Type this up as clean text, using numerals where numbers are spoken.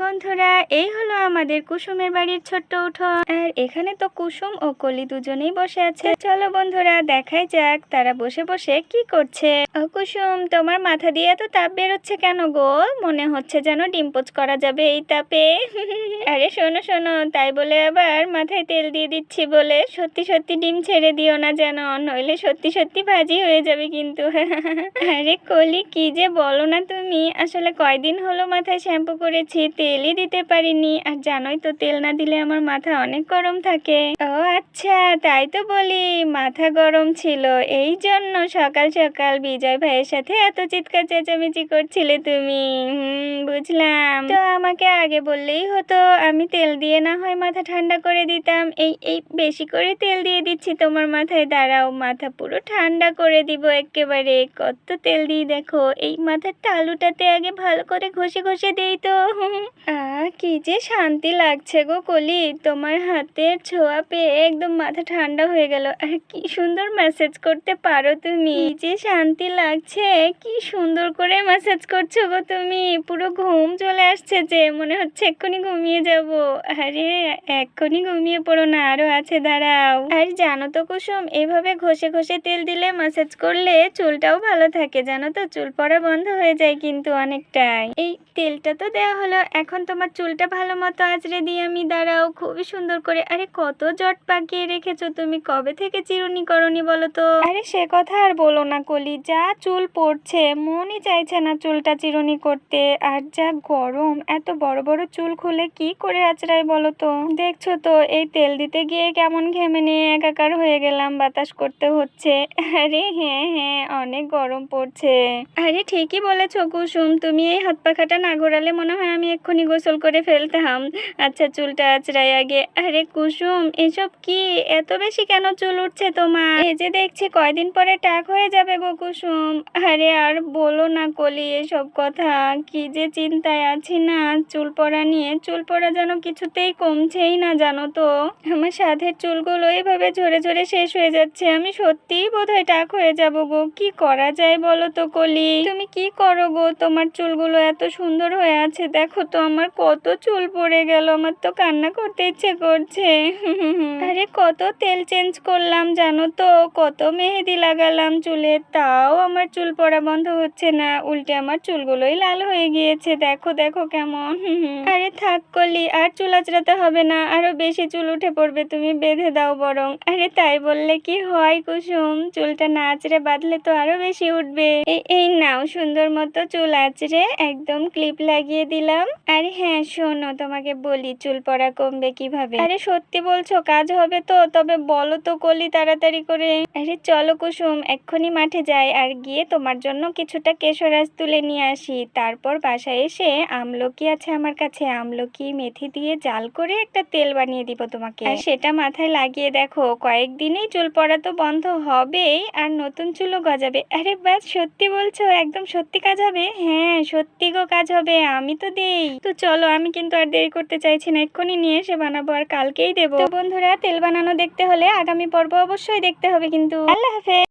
বন্ধুরা, এই হলো আমাদের কুসুমের বাড়ির ছোট্ট উঠোন। আর এখানে তো কুসুম ও কলি দুজনেই বসে আছে। চলো বন্ধুরা, দেখাই যাক তারা বসে বসে কি করছে। ও কুসুম, তোমার মাথা দিয়ে এত তাপ বেরোচ্ছে কেন গো? মনে হচ্ছে যেন ডিম পোচ করা যাবে এই তাপে। আরে শোনো শোনো, তাই বলে আবার মাথায় তেল দিয়ে দিচ্ছি বলে সত্যি সত্যি ডিম ছেড়ে দিও না যেন, নইলে সত্যি সত্যি ভাজি হয়ে যাবে কিন্তু। আরে কলি, কি যে বলো না তুমি। আসলে কয়দিন হলো মাথায় শ্যাম্পু করেছি, তেলই দিতে পারিনি। আর জানোই তো, তেল না দিলে আমার মাথা অনেক গরম থাকে। ও আচ্ছা, তাই তো বলি মাথা গরম ছিল, এই জন্য সকাল সকাল বিজয় ভাইয়ের সাথে এত চিৎকার চেঁচামেচি করছিলে তুমি। বুঝলাম। তো আমাকে আগে বললেই হতো, আমি তেল দিয়ে না হয় মাথা ঠান্ডা করে দিতাম। এই এই বেশি করে তেল দিয়ে দিচ্ছি তোমার মাথায়, দাঁড়াও মাথা পুরো ঠান্ডা করে দিব একেবারে। কত তেল দিই দেখো, এই মাথার তালুটাতে আগে ভালো করে ঘষে ঘষে দেই তো। কি যে শান্তি লাগছে গো কলি, তোমার হাতের ছোঁয়া পেয়ে একদম মাথা ঠান্ডা হয়ে গেল। আর কি সুন্দর ম্যাসাজ করতে পারো তুমি, কি যে শান্তি লাগছে। কি সুন্দর করে ম্যাসাজ করছো গো তুমি, পুরো ঘুম চলে আসছে, যে মনে হচ্ছে এক্ষুনি ঘুমিয়ে যাব। আরে এক্ষুনি ঘুমিয়ে পড়ো না, আরো আছে, দাঁড়াও। আর জানো তো কুসুম, এভাবে ঘষে ঘষে তেল দিলে ম্যাসাজ করলে চুলটাও ভালো থাকে, জানো তো, চুল পড়া বন্ধ হয়ে যায় কিন্তু অনেকটাই। এই তেলটা তো দেওয়া হলো, এখন তোমার চুলটা ভালো মতো আঁচড়ে দিয়ে আমি, দাঁড়াও, খুবই সুন্দর করে। আরে কত জট পাকিয়ে রেখেছো তুমি, কবে থেকে চিরুনি করনি বলো তো? আরে সে কথা আর বলো না কলি, যা চুল পড়ছে মনই চাইছে না চুলটা চিরুনি করতে। আর যা গরম, এত বড় বড় চুল খুলে কি করে আঁচড়াই বলো তো? দেখছো তো, এই তেল দিতে গিয়ে কেমন ঘেমে নিয়ে একাকার হয়ে গেলাম, বাতাস করতে হচ্ছে। আরে হ্যাঁ হ্যাঁ, অনেক গরম পড়ছে। আরে ঠিকই বলেছো কুসুম, তুমি এই হাত পাখাটা না ঘোরালে মনে হয় আমি এক্ষুনি গোসল করে ফেলতাম। আচ্ছা চুলটা আঁচড়াই আগে। আরে কুসুম, এসব কি, এত বেশি কেন চুল উঠছে তোমার? এই যে দেখছি কয়দিন পরে টাক হয়ে যাবে গো কুসুম। আরে আর বলো না কলি এসব কথা, কি যে চিন্তায় আছি না চুল পড়া নিয়ে। চুল পড়া যেন কিছুতেই কমছেই না, জানো তো। আমার সাধের চুলগুলো এভাবে ঝরে ঝরে শেষ হয়ে যাচ্ছে, আমি সত্যিই বোধহয় টাক হয়ে যাব গো। কি করা যায় বলো তো কলি? তুমি কি করো গো? তোমার চুলগুলো এত সুন্দর হয়ে আছে, দেখো তো আমার কত চুল পড়ে গেল, আমার তো কান্না করতে ইচ্ছে করছে। আরে কত তেল চেঞ্জ করলাম জানো তো, কত মেহেদি লাগালাম চুলে, তাও আমার চুল পড়া বন্ধ হচ্ছে না, উল্টে আমার চুলগুলোই লাল হয়ে গিয়েছে, দেখো দেখো কেমন। আরে থাক কলি, আর চুল আঁচড়াতে হবে না, আরো বেশি চুল উঠে পড়বে, তুমি বেঁধে দাও বরং। আরে তাই বললে কি হয় কুসুম, চুলটা না আঁচড়ে বাঁধলে তো আরো বেশি উঠবে। এই নাও, সুন্দর মতো চুল আঁচড়ে একদম ক্লিপ লাগিয়ে দিলাম। আরে হ্যাঁ শোনো, তোমাকে বলি চুল পড়া কমবে কিভাবে। আরে সত্যি বলছো, কাজ হবে তো? তবে বলো তো কলি তাড়াতাড়ি করে। আরে চলো কুসুম, এক্ষুনি মাঠে যাই, আর গিয়ে তোমার জন্য কিছুটা কেশরাজ তুলে নিয়ে আসি। তারপর বাসায় এসে আমলকি আছে আমার কাছে, আমলকি মেথি দিয়ে জাল করে একটা তেল বানিয়ে দিব তোমাকে, আর সেটা মাথায় লাগিয়ে দেখো, কয়েকদিনেই চুল পড়া তো বন্ধ হবেই, আর নতুন চুলও গজাবে। আরে বাস, সত্যি বলছো? একদম সত্যি কাজ হবে? হ্যাঁ সত্যি গো, কাজ হবে, আমি তো দেই। তো চলো, আমি কিন্তু আর দেরি করতে চাইছি না, এক্ষুনি নিয়ে এসে বানাবো, আর কালকেই দেবো। তো বন্ধুরা, তেল বানানো দেখতে হলে আগামী পর্ব অবশ্যই দেখতে হবে কিন্তু। আল্লাহ হাফেজ।